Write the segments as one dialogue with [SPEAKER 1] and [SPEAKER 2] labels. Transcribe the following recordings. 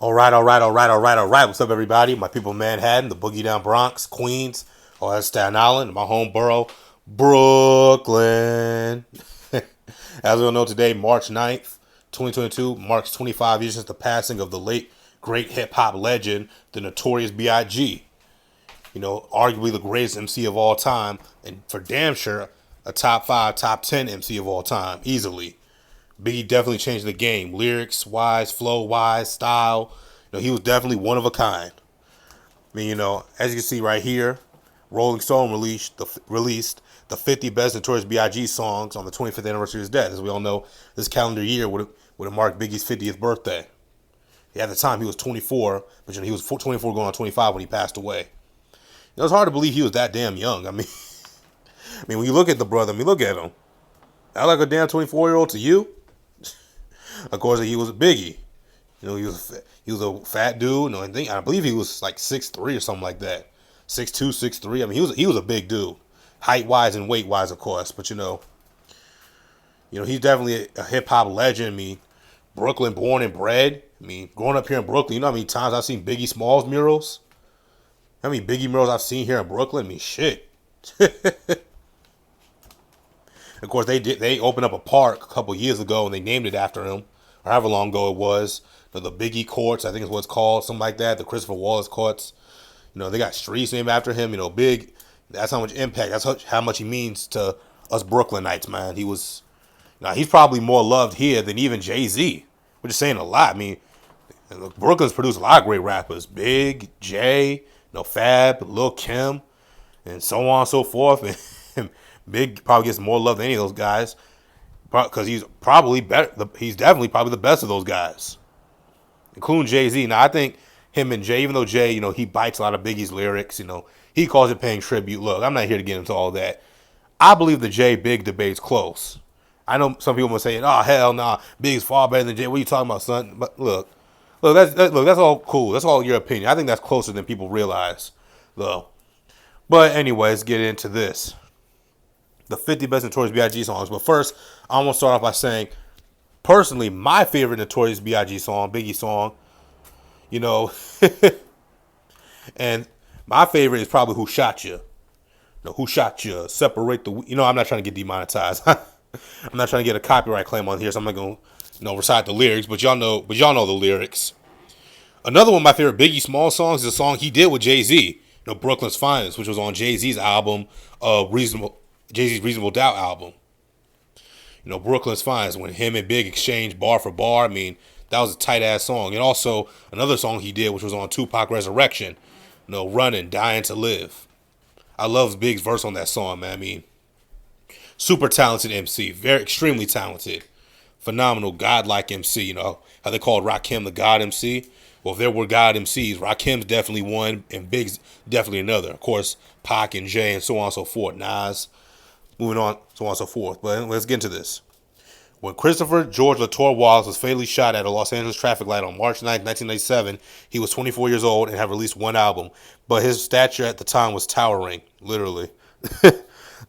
[SPEAKER 1] All right. What's up, everybody? My people in Manhattan, the Boogie Down Bronx, Queens, or that's Staten Island, my home borough, Brooklyn. As we all know, today, March 9th, 2022, marks 25 years since the passing of the late, great hip hop legend, the notorious B.I.G. You know, arguably the greatest MC of all time, and for damn sure, a top 5, top 10 MC of all time, easily. Biggie definitely changed the game, lyrics wise, flow wise, style. You know, he was definitely one of a kind. I mean, you know, as you can see right here, Rolling Stone released the 50 best Notorious B.I.G. songs on the 25th anniversary of his death. As we all know, this calendar year would have marked Biggie's 50th birthday. At the time, he was 24, but you know, he was 24 going on 25 when he passed away. You know, it's hard to believe he was that damn young. When you look at the brother, look at him. I like a damn 24-year-old to you. Of course, he was a Biggie. You know, he was a fat dude. You know, I believe he was like 6'3" or something like that. 6'2", 6'3". I mean, he was a big dude, height wise and weight wise, of course. But he's definitely a hip hop legend. I mean, Brooklyn born and bred. I mean, growing up here in Brooklyn, you know how many times I've seen Biggie Smalls murals? How many Biggie murals I've seen here in Brooklyn? I mean, shit. Of course, they opened up a park a couple years ago and they named it after him, or however long ago it was. The Biggie Courts, I think is what it's called, something like that. The Christopher Wallace Courts. You know, they got streets named after him. You know, Big. That's how much impact. That's how much he means to us Brooklynites, man. He's probably more loved here than even Jay-Z, which is saying a lot. I mean, Brooklyn's produced a lot of great rappers: Big, Jay, Fab, Lil Kim, and so on and so forth. And Big probably gets more love than any of those guys because he's probably better. He's definitely probably the best of those guys, including Jay-Z. Now, I think him and Jay, even though Jay, he bites a lot of Biggie's lyrics, he calls it paying tribute. Look, I'm not here to get into all that. I believe the Jay-Big debate's close. I know some people will say, oh, hell nah, Big's far better than Jay. What are you talking about, son? But look, that's all cool. That's all your opinion. I think that's closer than people realize, though. But anyways, get into this. The 50 best Notorious B.I.G. songs. But first, I want to start off by saying, personally, my favorite Notorious B.I.G. song, Biggie song, and my favorite is probably Who Shot You. Who Shot You? Separate the... I'm not trying to get demonetized. I'm not trying to get a copyright claim on here, so I'm not going to recite the lyrics, but y'all know the lyrics. Another one of my favorite Biggie Small songs is a song he did with Jay-Z, Brooklyn's Finest, which was on Jay-Z's album, Jay-Z's Reasonable Doubt album. Brooklyn's Finest, when him and Big exchanged bar for bar. I mean, that was a tight-ass song. And also, another song he did, which was on Tupac Resurrection, Running, Dying to Live. I love Big's verse on that song, man. I mean, super talented MC, very extremely talented, phenomenal, godlike MC. How they called Rakim the God MC. Well, if there were God MCs, Rakim's definitely one, and Big's definitely another. Of course, Pac and Jay, and so on and so forth. Nas, moving on, so on and so forth. But let's get into this. When Christopher George Latour Wallace was fatally shot at a Los Angeles traffic light on March 9, 1997, he was 24 years old and had released one album. But his stature at the time was towering, literally,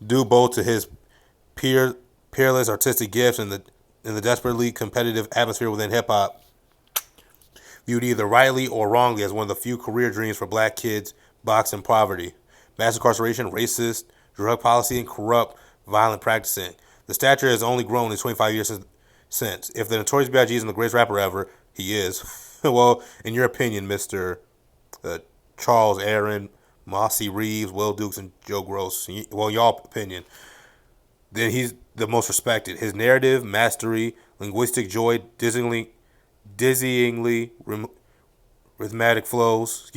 [SPEAKER 1] due both to his peerless artistic gifts and the desperately competitive atmosphere within hip-hop. Viewed either rightly or wrongly as one of the few career dreams for black kids boxed in poverty, mass incarceration, racist, drug policy, and corrupt, violent practicing. The stature has only grown in 25 years since. If the Notorious B.I.G. isn't the greatest rapper ever, he is. Well, in your opinion, Mr. Charles Aaron, Mossy Reeves, Will Dukes, and Joe Gross, well, y'all opinion, then he's the most respected. His narrative, mastery, linguistic joy, dizzyingly rhythmic flows,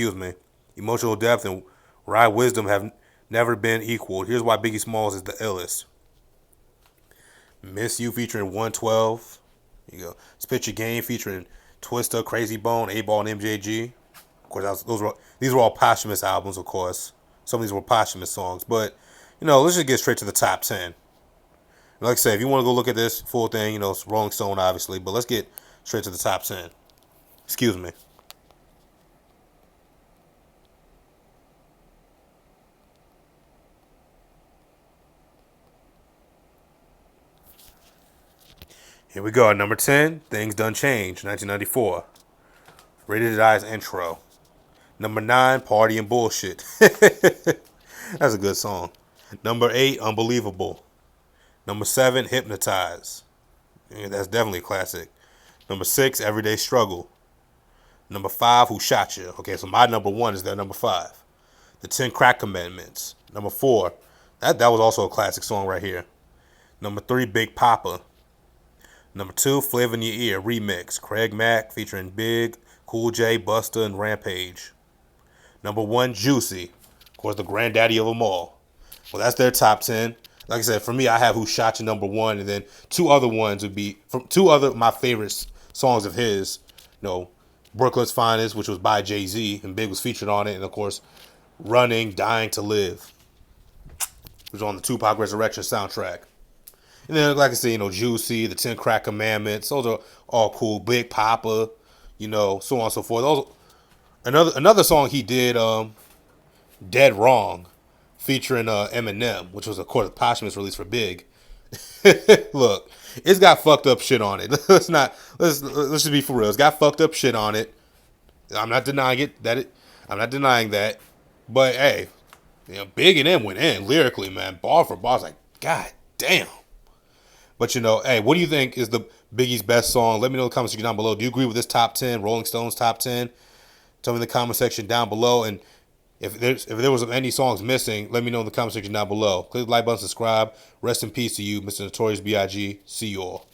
[SPEAKER 1] emotional depth, and wry wisdom have never been equaled. Here's why Biggie Smalls is the illest. Miss You featuring 112. You go. Spit Your Game featuring Twista, Crazy Bone, A-Ball, and MJG. Of course, these were all posthumous albums, of course. Some of these were posthumous songs. But, let's just get straight to the top 10. Like I said, if you want to go look at this full thing, it's Rolling Stone, obviously. But let's get straight to the top 10. Excuse me. Here we go. At number 10, Things Done Changed, 1994. Ready to Die's intro. Number 9, Party and Bullshit. That's a good song. Number 8, Unbelievable. Number 7, Hypnotize. Yeah, that's definitely a classic. Number 6, Everyday Struggle. Number 5, Who Shot You? Okay, so my number 1 is their number 5. The 10 Crack Commandments. Number 4, that was also a classic song right here. Number 3, Big Papa. Number 2, Flavor in Your Ear remix. Craig Mack featuring Big, Cool J, Busta, and Rampage. Number 1, Juicy. Of course, the granddaddy of them all. Well, that's their top 10. Like I said, for me, I have Who Shot You number 1, and then two other ones would be from two other my favorite songs of his. Brooklyn's Finest, which was by Jay-Z, and Big was featured on it, and of course, Running, Dying to Live, which was on the Tupac Resurrection soundtrack. And then, like I said, Juicy, the 10 Crack Commandments, those are all cool. Big Papa, so on and so forth. Those, another song he did, Dead Wrong, featuring Eminem, which was, of course, a posthumous release for Big. Look, it's got fucked up shit on it. Let's just be for real. It's got fucked up shit on it. I'm not denying it. I'm not denying that. But hey, Big and M went in lyrically, man, bar for bar. I was like, God damn. But hey, what do you think is the Biggie's best song? Let me know in the comment section down below. Do you agree with this top 10, Rolling Stones top 10? Tell me in the comment section down below. And if there was any songs missing, let me know in the comment section down below. Click the like button, subscribe. Rest in peace to you, Mr. Notorious B.I.G. See you all.